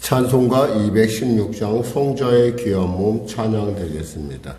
찬송가 216장 성자의 귀한 몸 찬양드리겠습니다.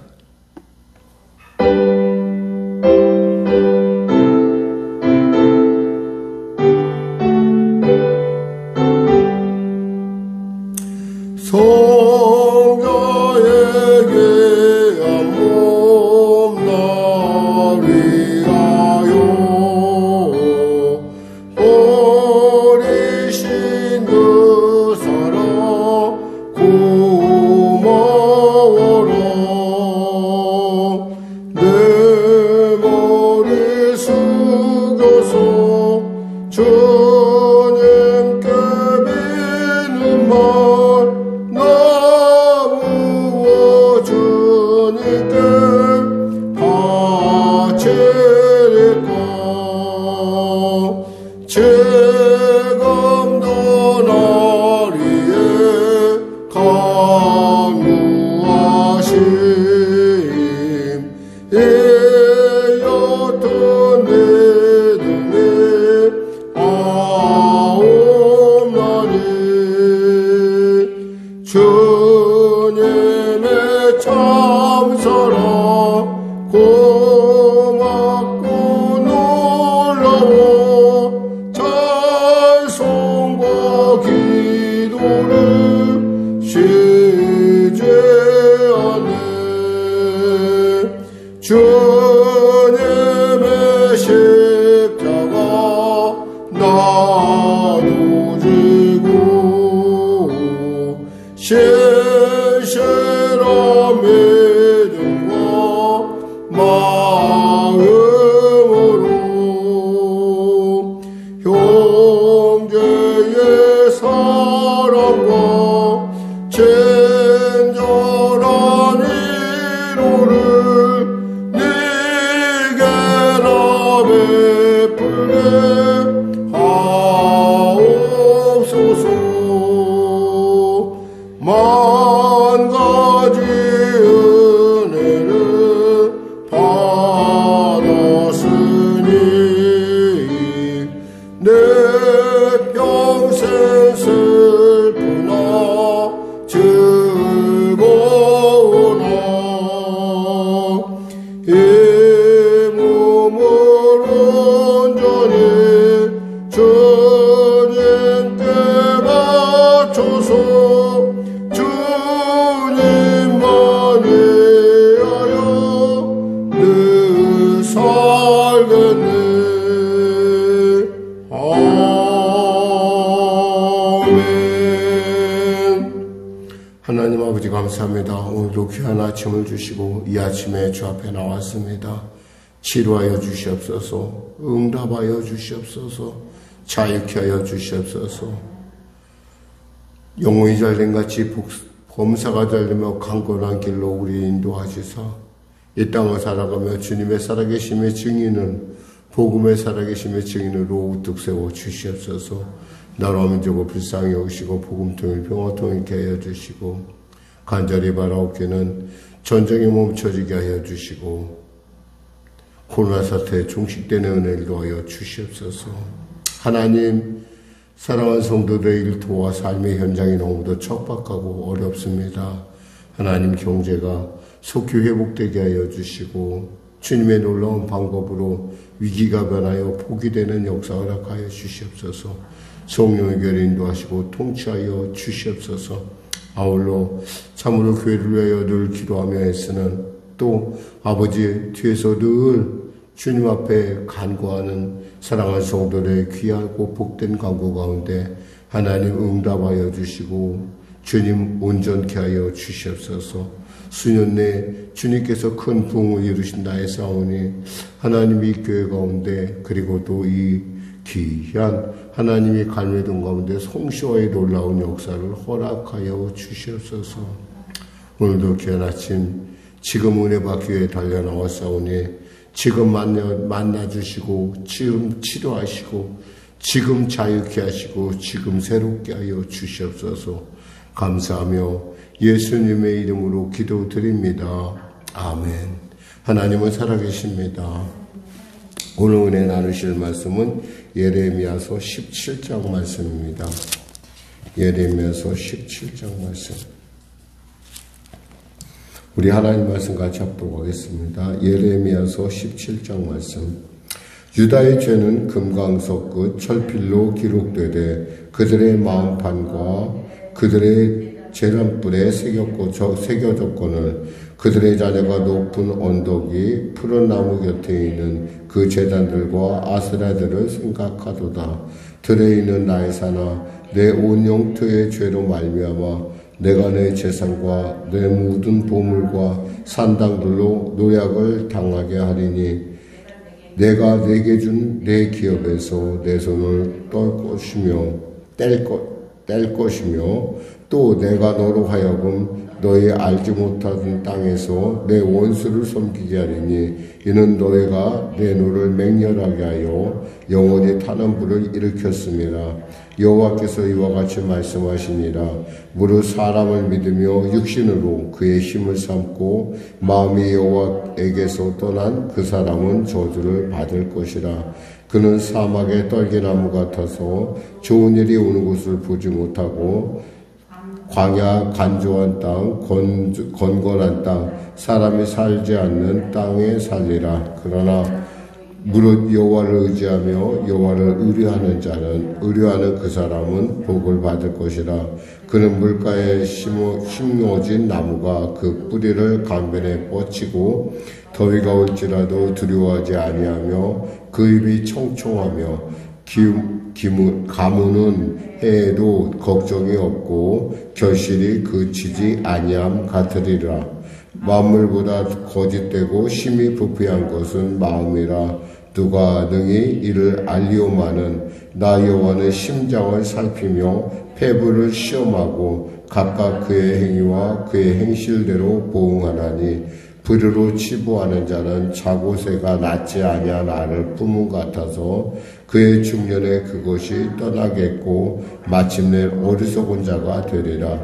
주님의 참사랑 고맙고 놀라워 찬송과 기도를 쉬지 않네. 주님의 십자가 나도 지고 신실한 믿음과 마음으로 형제의 사랑과 친절한 위로를 네게나 베풀게 하옵소서. 만 가지 은혜를 받았으니 내 평생 슬프나 즐거우나 이 몸을 온전히 주님께 바쳐서 주님만 위하여 늘 살겠네. 아멘. 하나님 아버지 감사합니다. 오늘도 귀한 아침을 주시고 이 아침에 주 앞에 나왔습니다. 치료하여 주시옵소서, 응답하여 주시옵소서, 자유케 하여 주시옵소서. 영혼이 잘된 같이 범사가 잘되며 강건한 길로 우리 인도하시사 이 땅을 살아가며 주님의 살아계심의 증인은 복음의 살아계심의 증인으로 우뚝 세워 주시옵소서. 나라 민족을 불쌍히 여기시고 복음 통일 평화 통일케 하여 주시고 간절히 바라옵기는 전쟁이 멈춰지게 하여 주시고 코로나 사태에 종식되는 은혜를 더하여 주시옵소서. 하나님, 사랑하는 성도들의 일터와 삶의 현장이 너무도 척박하고 어렵습니다. 하나님, 경제가 속히 회복되게 하여 주시고 주님의 놀라운 방법으로 위기가 변하여 복이 되는 역사 허락하여 주시옵소서. 성령의 교회를 인도하시고 통치하여 주시옵소서. 아울러 참으로 교회를 위하여 늘 기도하며 애쓰는 또 아버지 뒤에서 늘 주님 앞에 간구하는 사랑하는 성도들의 귀하고 복된 간구 가운데 하나님 응답하여 주시고 주님 온전케 하여 주시옵소서. 수년 내 주님께서 큰 부흥을 이루신다 했사오니 하나님 이 교회 가운데 그리고 또 이 귀한 하나님이 갈매동 가운데 성시와의 놀라운 역사를 허락하여 주시옵소서. 오늘도 귀한 아침 지금 은혜 받기 위해 달려나왔사오니 지금 만나주시고 지금 치료하시고 지금 자유케 하시고 지금 새롭게 하여 주시옵소서. 감사하며 예수님의 이름으로 기도드립니다. 아멘. 하나님은 살아계십니다. 오늘 은혜 나누실 말씀은 예레미야서 17장 말씀입니다. 예레미야서 17장 말씀. 우리 하나님 말씀 같이 합독하겠습니다. 예레미야서 17장 말씀. 유다의 죄는 금강석 끝 철필로 기록되되 그들의 마음판과 그들의 제란불에 새겨졌거늘 그들의 자녀가 높은 언덕이 푸른 나무 곁에 있는 그 제단들과 아스라들을 생각하도다. 들에 있는 나의 산아 내 온 영토의 죄로 말미암아 내가 내 재산과 내 묻은 보물과 산당들로 노약을 당하게 하리니 내가 내게 준 내 기업에서 내 손을 뗄 것이며 또 내가 너로 하여금 너희 알지 못하던 땅에서 내 원수를 섬기게 하리니 이는 너희가 내 노를 맹렬하게 하여 영원히 타는 불을 일으켰습니다. 여호와께서 이와 같이 말씀하시니라. 무릇 사람을 믿으며 육신으로 그의 힘을 삼고 마음이 여호와에게서 떠난 그 사람은 저주를 받을 것이라. 그는 사막의 떨기나무 같아서 좋은 일이 오는 곳을 보지 못하고 광야 간조한 땅 건건한 땅 사람이 살지 않는 땅에 살리라. 그러나 무릇 여호와를 의지하며 여호와를 의뢰하는 그 사람은 복을 받을 것이라. 그는 물가에 심어진 나무가 그 뿌리를 강변에 뻗치고 더위가 올지라도 두려워하지 아니하며 그 입이 청청하며 가무는 해에도 걱정이 없고 결실이 그치지 아니함 같으리라. 만물보다 거짓되고 심히 부패한 것은 마음이라. 누가 능히 이를 알리오마는 나 여호와는 심장을 살피며 폐부를 시험하고 각각 그의 행위와 그의 행실대로 보응하나니 불의로 치부하는 자는 자고새가 낫지 아니한 알을 품은 같아서 그의 중년에 그것이 떠나겠고 마침내 어리석은 자가 되리라.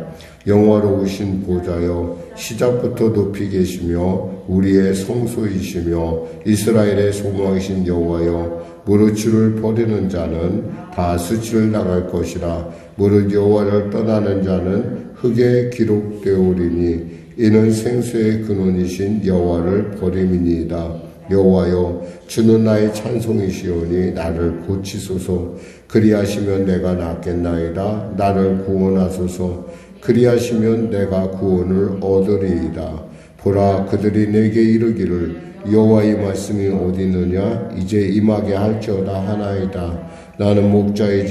영화로우신 보좌여 시작부터 높이 계시며 우리의 성소이시며 이스라엘의 소망이신 여호와여 무릇 주를 버리는 자는 다 수치를 당할 것이라. 무릇 여호와를 떠나는 자는 흙에 기록되오리니 이는 생수의 근원이신 여호와를 버림이니이다. 여호와여 주는 나의 찬송이시오니 나를 고치소서. 그리하시면 내가 낫겠나이다. 나를 구원하소서. 그리하시면 내가 구원을 얻으리이다. 보라 그들이 내게 이르기를 여호와의 말씀이 어디 있느냐 이제 임하게 할지어다 하나이다. 나는 목자의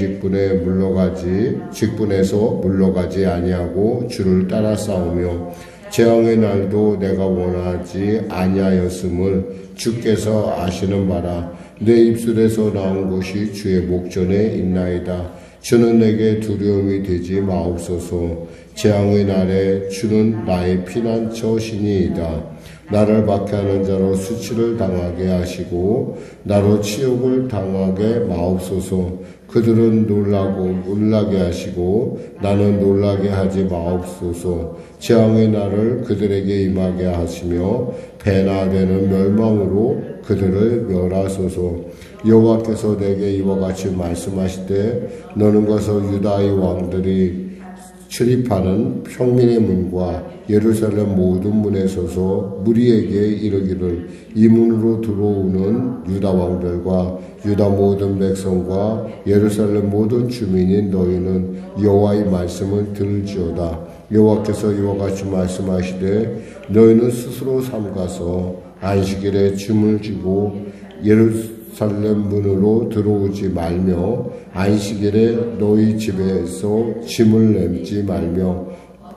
직분에서 물러가지 아니하고 주를 따라 싸우며 재앙의 날도 내가 원하지 아니하였음을 주께서 아시는 바라. 내 입술에서 나온 것이 주의 목전에 있나이다. 주는 내게 두려움이 되지 마옵소서. 재앙의 날에 주는 나의 피난처시니이다. 나를 박해하는 자로 수치를 당하게 하시고 나로 치욕을 당하게 마옵소서. 그들은 놀라게 하시고 나는 놀라게 하지 마옵소서. 재앙의 날을 그들에게 임하게 하시며 배나 되는 멸망으로 그들을 멸하소서. 여호와께서 내게 이와 같이 말씀하시되 너는 가서 유다의 왕들이 출입하는 평민의 문과 예루살렘 모든 문에 서서 무리에게 이르기를 이 문으로 들어오는 유다 왕들과 유다 모든 백성과 예루살렘 모든 주민인 너희는 여호와의 말씀을 들을지어다. 여호와께서 이와 같이 말씀하시되 너희는 스스로 삼가서 안식일에 짐을 지고 예루살렘 문으로 들어오지 말며 안식일에 너희 집에서 짐을 내지 말며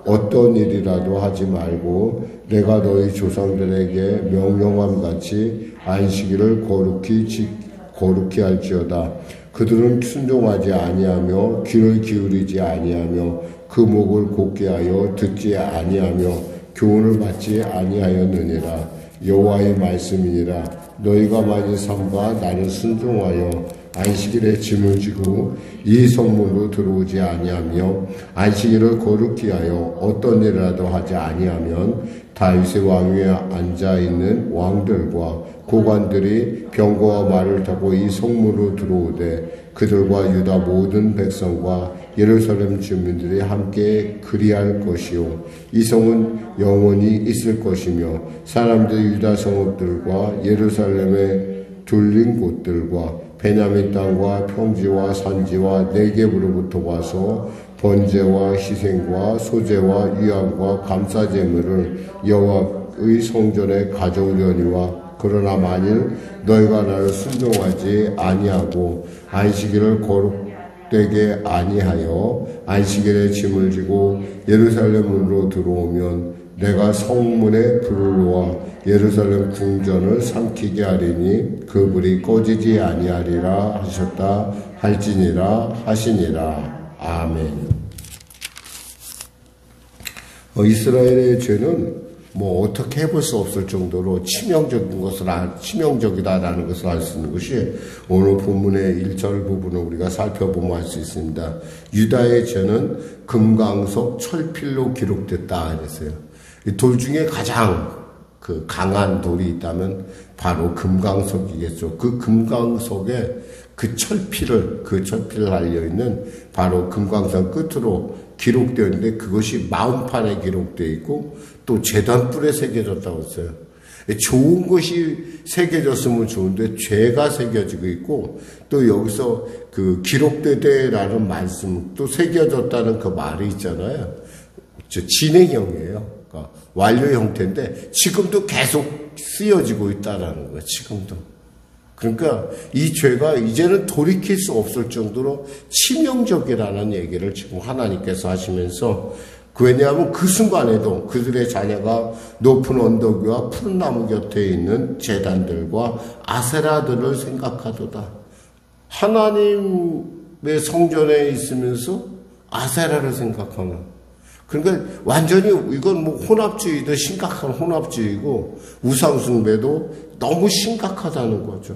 어떤 일이라도 하지 말고 내가 너희 조상들에게 명령함 같이 안식일을 거룩히 할지어다. 그들은 순종하지 아니하며 귀를 기울이지 아니하며 그 목을 곧게 하여 듣지 아니하며 교훈을 받지 아니하였느니라. 여호와의 말씀이니라. 너희가 만일 삼가 나를 순종하여 안식일에 짐을 지고 이 성문으로 들어오지 아니하며 안식일을 거룩히 하여 어떤 일이라도 하지 아니하면 다윗의 왕 위에 앉아있는 왕들과 고관들이 병거와 말을 타고 이 성문으로 들어오되 그들과 유다 모든 백성과 예루살렘 주민들이 함께 그리할 것이요 이 성은 영원히 있을 것이며 사람들이 유다 성읍들과 예루살렘의 둘린 곳들과 베냐민 땅과 평지와 산지와 네겝으로부터 와서 번제와 희생과 소제와 위안과 감사제물을 여호와의 성전에 가져오려니와 그러나 만일 너희가 나를 순종하지 아니하고 안식일을 거룩되게 아니하여 안식일에 짐을 지고 예루살렘으로 들어오면 내가 성문에 불을 놓아 예루살렘 궁전을 삼키게 하리니 그 불이 꺼지지 아니하리라 하셨다 할지니라 하시니라. 아멘. 이스라엘의 죄는 뭐 어떻게 해볼 수 없을 정도로 치명적이다라는 것을 알 수 있는 것이 오늘 본문의 1절 부분을 우리가 살펴보면 알 수 있습니다. 유다의 죄는 금강석 철필로 기록됐다 이랬어요. 이 돌 중에 가장 그 강한 돌이 있다면 바로 금강석이겠죠. 그 금강석에 그 철필을 달려있는 바로 금강석 끝으로 기록되어 있는데 그것이 마음판에 기록되어 있고 또 제단뿔에 새겨졌다고 했어요. 좋은 것이 새겨졌으면 좋은데 죄가 새겨지고 있고 또 여기서 그 기록되되라는 말씀 또 새겨졌다는 그 말이 있잖아요. 진행형이에요. 그러니까 완료 형태인데 지금도 계속 쓰여지고 있다라는 거예요. 지금도. 그러니까 이 죄가 이제는 돌이킬 수 없을 정도로 치명적이라는 얘기를 지금 하나님께서 하시면서 왜냐하면 그 순간에도 그들의 자녀가 높은 언덕 위와 푸른 나무 곁에 있는 제단들과 아세라들을 생각하도다. 하나님의 성전에 있으면서 아세라를 생각하는. 그러니까 완전히 이건 뭐 혼합주의도 심각한 혼합주의고 우상숭배도 너무 심각하다는 거죠.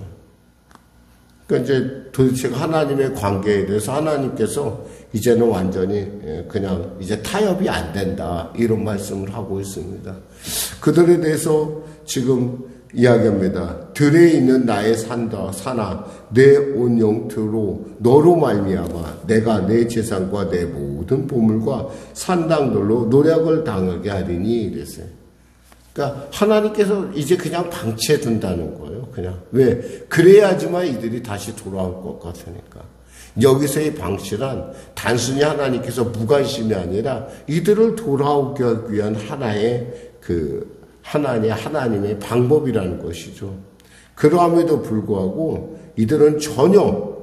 그러니까 이제 도대체 하나님의 관계에 대해서 하나님께서 이제는 완전히 그냥 이제 타협이 안 된다 이런 말씀을 하고 있습니다. 그들에 대해서 지금 이야기합니다. 들에 있는 나의 산아 내 온 영토로 너로 말미암아 내가 내 재산과 내 모든 보물과 산당들로 노력을 당하게 하리니 이랬어요. 그러니까 하나님께서 이제 그냥 방치해 둔다는 거예요. 그냥 왜? 그래야지만 이들이 다시 돌아올 것 같으니까. 여기서의 방치란 단순히 하나님께서 무관심이 아니라 이들을 돌아오게 하기 위한 하나의 하나님의 방법이라는 것이죠. 그러함에도 불구하고 이들은 전혀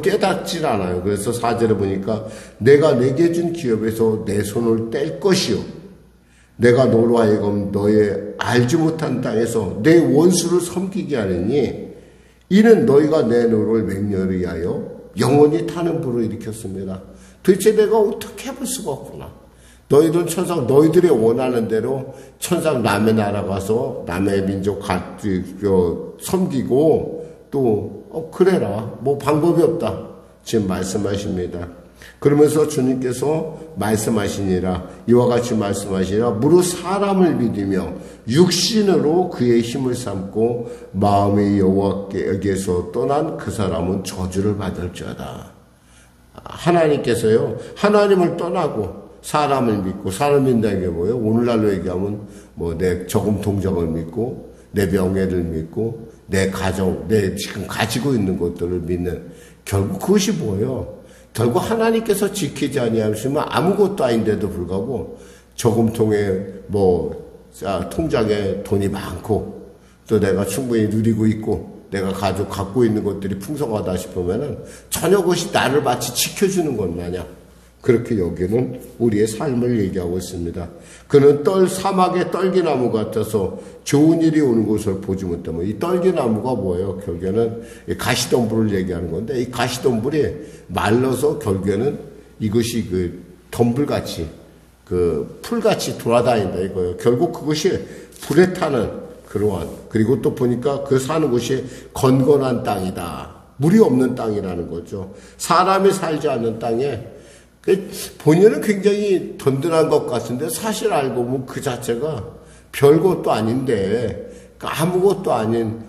깨닫질 않아요. 그래서 4절에 보니까 내가 내게 준 기업에서 내 손을 뗄 것이요 내가 너로 하여금 너의 알지 못한 땅에서 내 원수를 섬기게 하느니 이는 너희가 내 노를 맹렬히 하여 영원히 타는 불을 일으켰습니다. 도대체 내가 어떻게 해볼 수가 없구나. 너희들은 천상 너희들이 원하는 대로 천상 남의 나라 가서 남의 민족 섬기고 또 그래라 뭐 방법이 없다 지금 말씀하십니다. 그러면서 주님께서 말씀하시니라 이와 같이 말씀하시니라 무릇 사람을 믿으며 육신으로 그의 힘을 삼고 마음의 여호와께서 떠난 그 사람은 저주를 받을지어다. 하나님께서요 하나님을 떠나고 사람을 믿고 사람 믿는다는 게 뭐예요? 오늘날로 얘기하면 뭐 내 저금 통장을 믿고 내 명예를 믿고 내 가정 내 지금 가지고 있는 것들을 믿는 결국 그것이 뭐예요? 결국 하나님께서 지키지 아니하시면 아무것도 아닌데도 불구하고 저금통에 통장에 돈이 많고 또 내가 충분히 누리고 있고 내가 갖고 있는 것들이 풍성하다 싶으면은 전혀 그것이 나를 마치 지켜주는 것 마냥 그렇게 여기는 우리의 삶을 얘기하고 있습니다. 그는 사막의 떨기나무 같아서 좋은 일이 오는 것을 보지 못하면 이 떨기나무가 뭐예요? 결국에는 가시덤불을 얘기하는 건데 이 가시덤불이 말라서 결국에는 이것이 그 덤불같이 그 풀같이 돌아다닌다 이거예요. 결국 그것이 불에 타는 그러한 그리고 또 보니까 그 사는 곳이 건건한 땅이다. 물이 없는 땅이라는 거죠. 사람이 살지 않는 땅에 본인은 굉장히 든든한 것 같은데 사실 알고 보면 그 자체가 별것도 아닌데 아무것도 아닌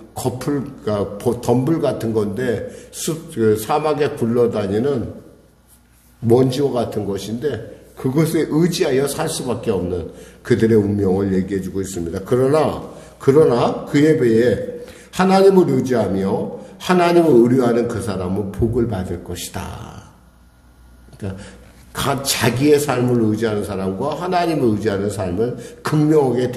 덤불 같은 건데 사막에 굴러다니는 먼지와 같은 것인데 그것에 의지하여 살 수밖에 없는 그들의 운명을 얘기해 주고 있습니다. 그러나 그에 비해 하나님을 의지하며 하나님을 의뢰하는 그 사람은 복을 받을 것이다. 그러니까 자기의 삶을 의지하는 사람과 하나님을 의지하는 삶을 극명하게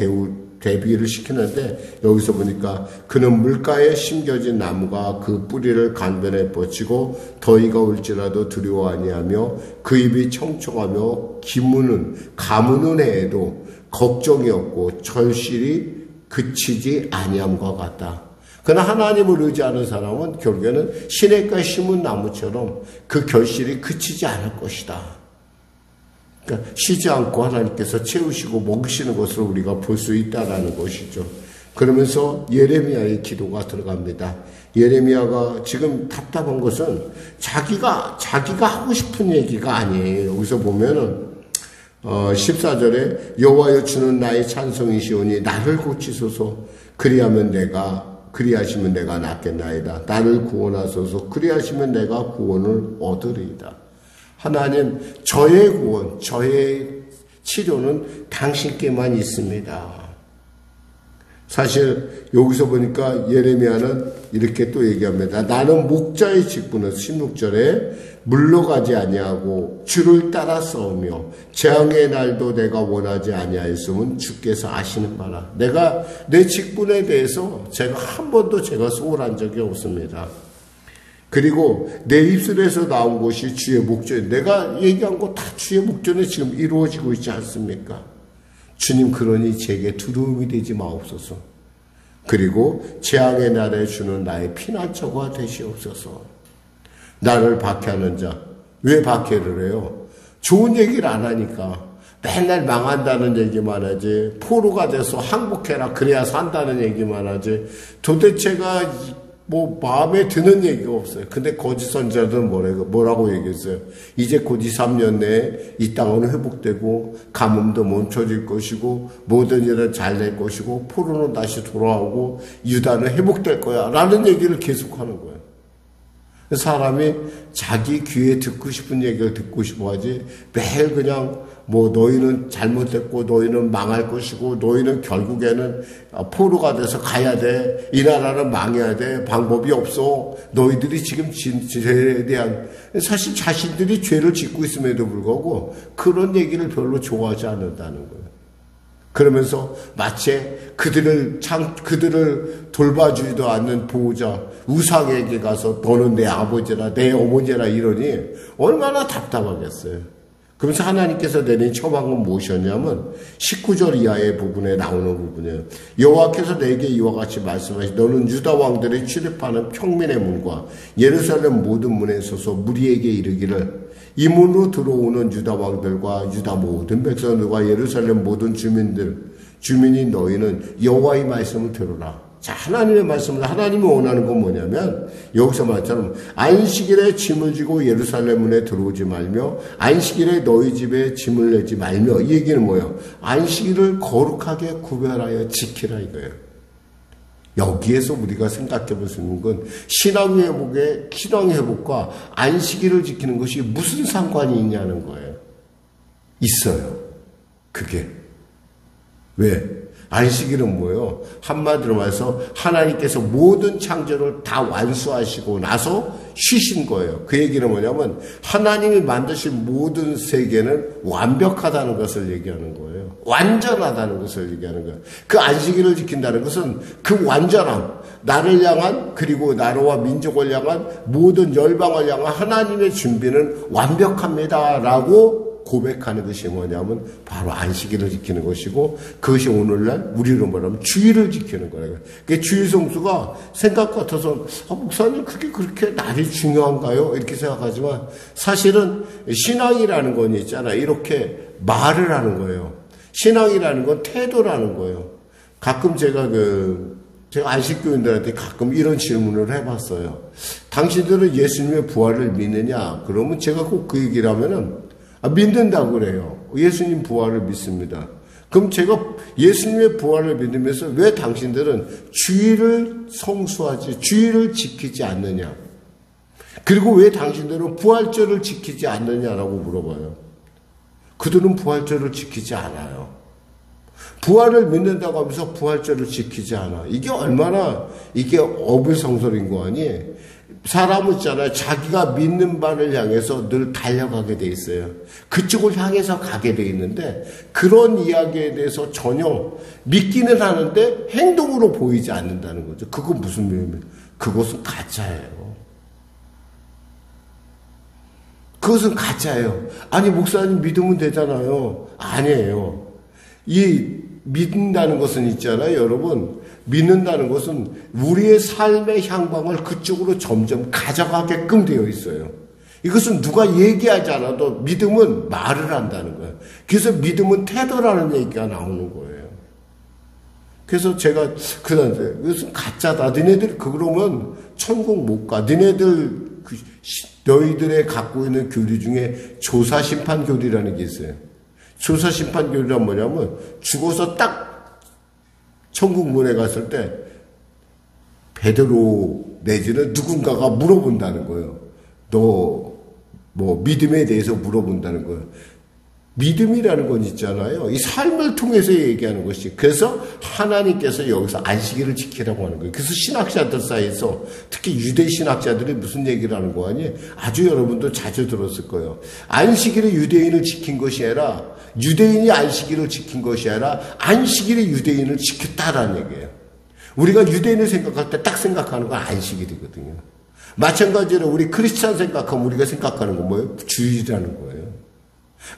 대비를 시키는데, 여기서 보니까 그는 물가에 심겨진 나무가 그 뿌리를 강변에 뻗치고 더위가 올지라도 두려워 아니하며 그 입이 청청하며 가무는 해에도 걱정이 없고 절실히 그치지 아니함과 같다. 그러나 하나님을 의지하는 사람은 결국에는 시냇가에 심은 나무처럼 그 결실이 그치지 않을 것이다. 그러니까 쉬지 않고 하나님께서 채우시고 먹이시는 것을 우리가 볼 수 있다라는 것이죠. 그러면서 예레미야의 기도가 들어갑니다. 예레미야가 지금 답답한 것은 자기가 하고 싶은 얘기가 아니에요. 여기서 보면은 14절에 여호와여 주는 나의 찬송이시오니 나를 고치소서. 그리하시면 내가 낫겠나이다. 나를 구원하소서. 그리하시면 내가 구원을 얻으리이다. 하나님, 저의 구원, 저의 치료는 당신께만 있습니다. 사실 여기서 보니까 예레미야는 이렇게 또 얘기합니다. 나는 목자의 직분을 16절에 물러가지 아니하고 주를 따라 싸우며 재앙의 날도 내가 원하지 아니하였음은 주께서 아시는 바라. 내가 내 직분에 대해서 제가 한 번도 소홀한 적이 없습니다. 그리고 내 입술에서 나온 것이 주의 목전, 내가 얘기한 거 다 주의 목전에 지금 이루어지고 있지 않습니까? 주님, 그러니 제게 두려움이 되지 마옵소서. 그리고 재앙의 날에 주는 나의 피난처가 되시옵소서. 나를 박해하는 자, 왜 박해를 해요? 좋은 얘기를 안 하니까. 맨날 망한다는 얘기만 하지, 포로가 돼서 항복해라 그래야 산다는 얘기만 하지, 도대체가 마음에 드는 얘기가 없어요. 근데 거짓 선지자들은 뭐라고 얘기했어요? 이제 곧 2, 3년 내에 이 땅은 회복되고 가뭄도 멈춰질 것이고 모든 일은 잘 될 것이고 포로는 다시 돌아오고 유다는 회복될 거야 라는 얘기를 계속하는 거예요. 사람이 자기 귀에 듣고 싶은 얘기를 듣고 싶어 하지, 매일 그냥 너희는 잘못됐고 너희는 망할 것이고 너희는 결국에는 포로가 돼서 가야 돼, 이 나라는 망해야 돼, 방법이 없어, 너희들이 지금 죄에 대한, 사실 자신들이 죄를 짓고 있음에도 불구하고 그런 얘기를 별로 좋아하지 않는다는 거예요. 그러면서 마치 그들을 돌봐주지도 않는 보호자 우상에게 가서 너는 내 아버지라 내 어머니라 이러니 얼마나 답답하겠어요. 그러면서 하나님께서 내린 처방은 무엇이었냐면 19절 이하의 부분에 나오는 부분이에요. 여호와께서 내게 이와 같이 말씀하시, 너는 유다 왕들이 출입하는 평민의 문과 예루살렘 모든 문에 서서 무리에게 이르기를, 이 문으로 들어오는 유다 왕들과 유다 모든 백성들과 예루살렘 모든 주민이 너희는 여호와의 말씀을 들으라. 자, 하나님의 말씀을, 하나님이 원하는 건 뭐냐면 여기서 말처럼 안식일에 짐을 지고 예루살렘 문에 들어오지 말며 안식일에 너희 집에 짐을 내지 말며. 이 얘기는 뭐예요? 안식일을 거룩하게 구별하여 지키라 이거예요. 여기에서 우리가 생각해 볼 수 있는 건 신앙 회복과 안식일을 지키는 것이 무슨 상관이 있냐는 거예요. 있어요. 그게. 왜? 안식일은 뭐예요? 한마디로 말해서 하나님께서 모든 창조를 다 완수하시고 나서 쉬신 거예요. 그 얘기는 뭐냐면 하나님이 만드신 모든 세계는 완벽하다는 것을 얘기하는 거예요. 완전하다는 것을 얘기하는 거예요. 그 안식일을 지킨다는 것은 그 완전함, 나를 향한, 그리고 나라와 민족을 향한, 모든 열방을 향한 하나님의 준비는 완벽합니다 라고 고백하는 것이 뭐냐면 바로 안식일을 지키는 것이고, 그것이 오늘날 우리로 말하면 주일을 지키는 거예요. 그 주일 성수가 생각 같아서 목사님 그게 그렇게 날이 중요한가요? 이렇게 생각하지만 사실은 신앙이라는 건 있잖아요. 이렇게 말을 하는 거예요. 신앙이라는 건 태도라는 거예요. 가끔 제가 안식교인들한테 가끔 이런 질문을 해봤어요. 당신들은 예수님의 부활을 믿느냐? 그러면 제가 꼭 그 얘기를 하면은 믿는다고 그래요. 예수님 부활을 믿습니다. 그럼 제가 예수님의 부활을 믿으면서 왜 당신들은 주일을 성수하지, 주일을 지키지 않느냐? 그리고 왜 당신들은 부활절을 지키지 않느냐라고 물어봐요. 그들은 부활절을 지키지 않아요. 부활을 믿는다고 하면서 부활절을 지키지 않아. 이게 얼마나 이게 어불성설인 거 아니에요? 사람은 있잖아요. 자기가 믿는 바를 향해서 늘 달려가게 돼 있어요. 그쪽을 향해서 가게 돼 있는데 그런 이야기에 대해서 전혀 믿기는 하는데 행동으로 보이지 않는다는 거죠. 그건 무슨 의미예요? 그것은 가짜예요. 그것은 가짜예요. 아니 목사님 믿으면 되잖아요. 아니에요. 이 믿는다는 것은 있잖아요. 여러분 믿는다는 것은 우리의 삶의 향방을 그쪽으로 점점 가져가게끔 되어 있어요. 이것은 누가 얘기하지 않아도 믿음은 말을 한다는 거예요. 그래서 믿음은 태도라는 얘기가 나오는 거예요. 그래서 제가 그런데 이것은 가짜다. 너희들 그러면 천국 못 가. 너희들의 갖고 있는 교리 중에 조사심판 교리라는 게 있어요. 조사심판 교리란 뭐냐면 죽어서 딱 천국 문에 갔을 때 베드로 내지는 누군가가 물어본다는 거예요. 너 뭐 믿음에 대해서 물어본다는 거예요. 믿음이라는 건 있잖아요. 이 삶을 통해서 얘기하는 것이. 그래서 하나님께서 여기서 안식일을 지키라고 하는 거예요. 그래서 신학자들 사이에서 특히 유대 신학자들이 무슨 얘기를 하는 거 아니에요? 아주 여러분도 자주 들었을 거예요. 안식일을 유대인을 지킨 것이 아니라 유대인이 안식일을 지킨 것이 아니라 안식일이 유대인을 지켰다라는 얘기예요. 우리가 유대인을 생각할 때 딱 생각하는 건 안식일이거든요. 마찬가지로 우리 크리스찬 생각하면 우리가 생각하는 건 뭐예요? 주일이라는 거예요.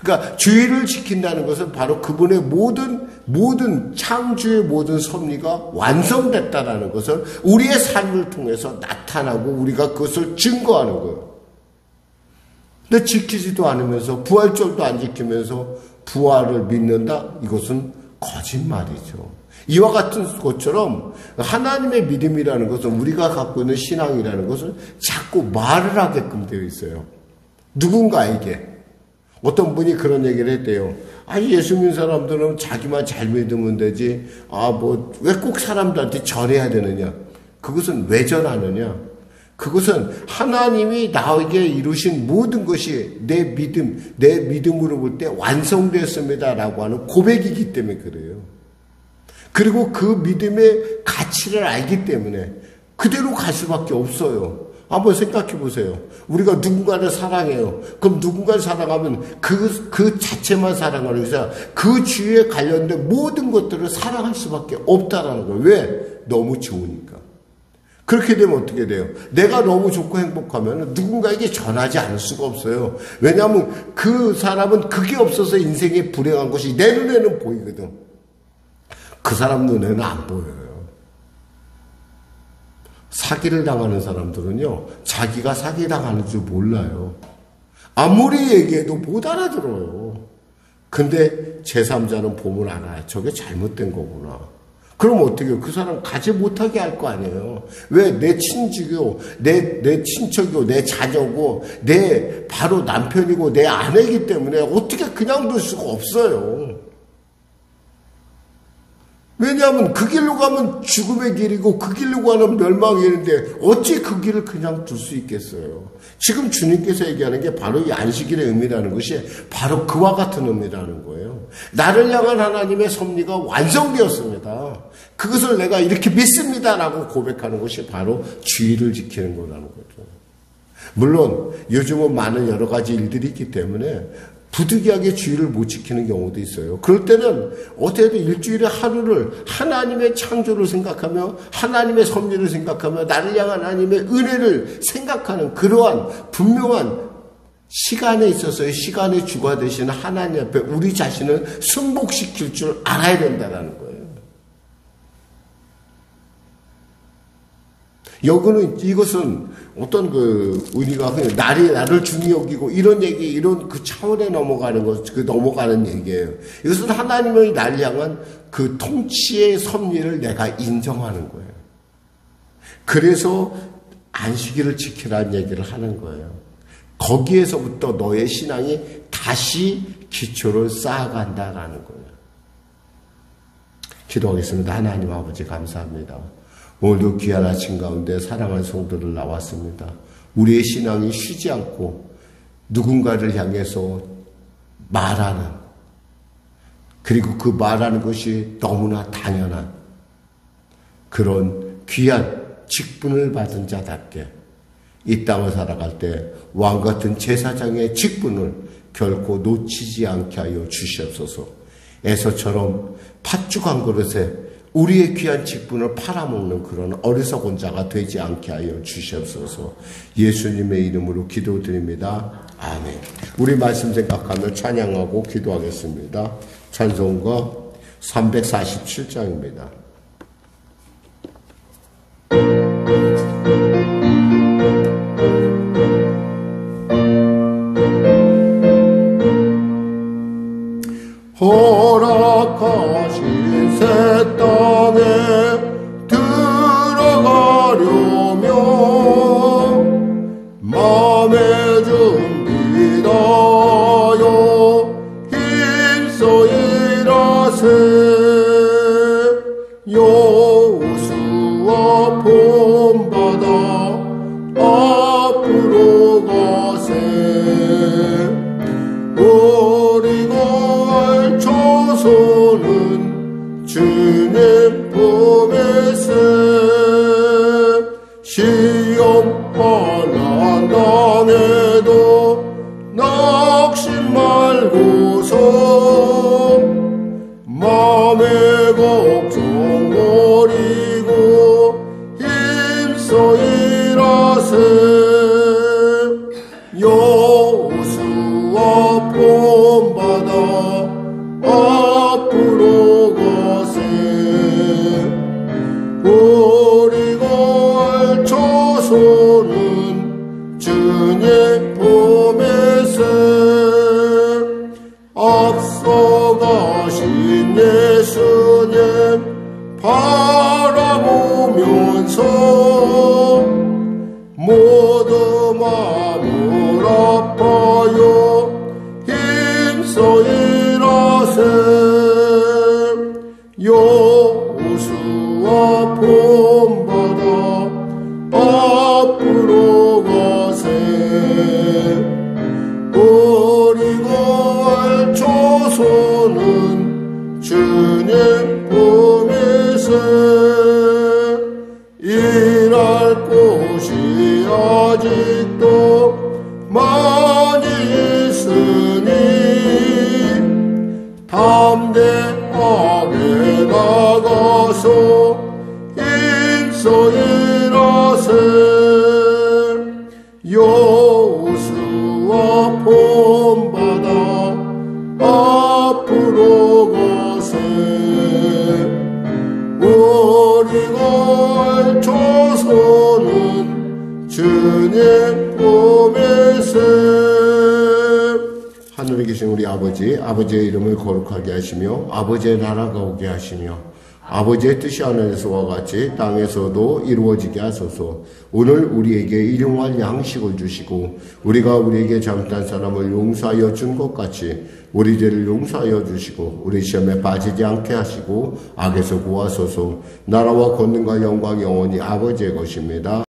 그러니까 주일을 지킨다는 것은 바로 그분의 모든 창조의 모든 섭리가 완성됐다라는 것을 우리의 삶을 통해서 나타나고 우리가 그것을 증거하는 거예요. 근데 지키지도 않으면서 부활절도 안 지키면서 부활을 믿는다? 이것은 거짓말이죠. 이와 같은 것처럼 하나님의 믿음이라는 것은 우리가 갖고 있는 신앙이라는 것은 자꾸 말을 하게끔 되어 있어요. 누군가에게. 어떤 분이 그런 얘기를 했대요. 아니, 예수 믿는 사람들은 자기만 잘 믿으면 되지. 왜 꼭 사람들한테 전해야 되느냐. 그것은 왜 전하느냐. 그것은 하나님이 나에게 이루신 모든 것이 내 믿음으로 볼 때 완성되었습니다라고 하는 고백이기 때문에 그래요. 그리고 그 믿음의 가치를 알기 때문에 그대로 갈 수밖에 없어요. 한번 생각해 보세요. 우리가 누군가를 사랑해요. 그럼 누군가를 사랑하면 그 자체만 사랑하는 것이라 그 주위에 관련된 모든 것들을 사랑할 수밖에 없다라는 거예요. 왜? 너무 좋으니까. 그렇게 되면 어떻게 돼요? 내가 너무 좋고 행복하면 누군가에게 전하지 않을 수가 없어요. 왜냐하면 그 사람은 그게 없어서 인생이 불행한 것이 내 눈에는 보이거든. 그 사람 눈에는 안 보여요. 사기를 당하는 사람들은요, 자기가 사기당하는 줄 몰라요. 아무리 얘기해도 못 알아들어요. 근데 제3자는 보면 알아요. 저게 잘못된 거구나. 그럼 어떻게 해요? 그 사람 가지 못하게 할 거 아니에요. 왜? 내 친지고, 내 친척이고, 내 자녀고, 내 바로 남편이고, 내 아내이기 때문에 어떻게 그냥 둘 수가 없어요. 왜냐하면 그 길로 가면 죽음의 길이고 그 길로 가는 멸망의 길인데 어찌 그 길을 그냥 둘 수 있겠어요. 지금 주님께서 얘기하는 게 바로 이 안식일의 의미라는 것이 바로 그와 같은 의미라는 거예요. 나를 향한 하나님의 섭리가 완성되었습니다. 그것을 내가 이렇게 믿습니다라고 고백하는 것이 바로 주의를 지키는 거라는 거죠. 물론 요즘은 많은 여러 가지 일들이 있기 때문에 부득이하게 주의를 못 지키는 경우도 있어요. 그럴 때는 어떻게든 일주일에 하루를 하나님의 창조를 생각하며 하나님의 섭리를 생각하며 나를 향한 하나님의 은혜를 생각하는 그러한 분명한 시간에 있어서의 시간의 주가 되시는 하나님 앞에 우리 자신을 순복시킬 줄 알아야 된다는 거예요. 이것은 어떤 우리가 그냥 나를 중히 여기고 이런 얘기, 이런 그 차원에 넘어가는 넘어가는 얘기예요. 이것은 하나님의 나를 향한 그 통치의 섭리를 내가 인정하는 거예요. 그래서 안식일을 지키라는 얘기를 하는 거예요. 거기에서부터 너의 신앙이 다시 기초를 쌓아간다라는 거예요. 기도하겠습니다. 하나님 아버지 감사합니다. 오늘도 귀한 아침 가운데 사랑하는 성도들 나왔습니다. 우리의 신앙이 쉬지 않고 누군가를 향해서 말하는, 그리고 그 말하는 것이 너무나 당연한 그런 귀한 직분을 받은 자답게 이 땅을 살아갈 때 왕같은 제사장의 직분을 결코 놓치지 않게 하여 주시옵소서. 에서처럼 팥죽 한 그릇에 우리의 귀한 직분을 팔아먹는 그런 어리석은 자가 되지 않게 하여 주시옵소서. 예수님의 이름으로 기도드립니다. 아멘. 우리 말씀 생각하며 찬양하고 기도하겠습니다. 찬송가 347장입니다. 허락하신 새 땅에 들어가려면 마음의 준비하여 힘써 일하세. 여호수아 본받아 앞으로 가세. 우리가 조소는 주님 품에서 시험 환난 당해도 낙심 말고서 마음의 걱정 버리고 힘써 일하세. 여호수아 본받아 앞으로 가세. 우리가 알 조소는 주님 품에서 앞서가신 예수님 바라보면서 모두 마음을 아파요 힘써 일하세. 여호수아 본받아 앞으로 가세. 우리가 알 조소는 주님 품에서 일할 곳이 아직도 많이 있으니 담대하게 나가서 힘써 일하세. 여호수아 본받아 앞으로 가세. 우리가 알 조소는 주님 품에서. 하늘에 계신 우리 아버지, 아버지의 이름을 거룩하게 하시며 아버지의 나라가 오게 하시며 아버지의 뜻이 하늘에서와 같이 땅에서도 이루어지게 하소서. 오늘 우리에게 일용할 양식을 주시고 우리가 우리에게 잘못한 사람을 용서하여 준 것 같이 우리 죄를 용서하여 주시고 우리 시험에 빠지지 않게 하시고 악에서 구하소서. 나라와 권능과 영광 영원히 아버지의 것입니다.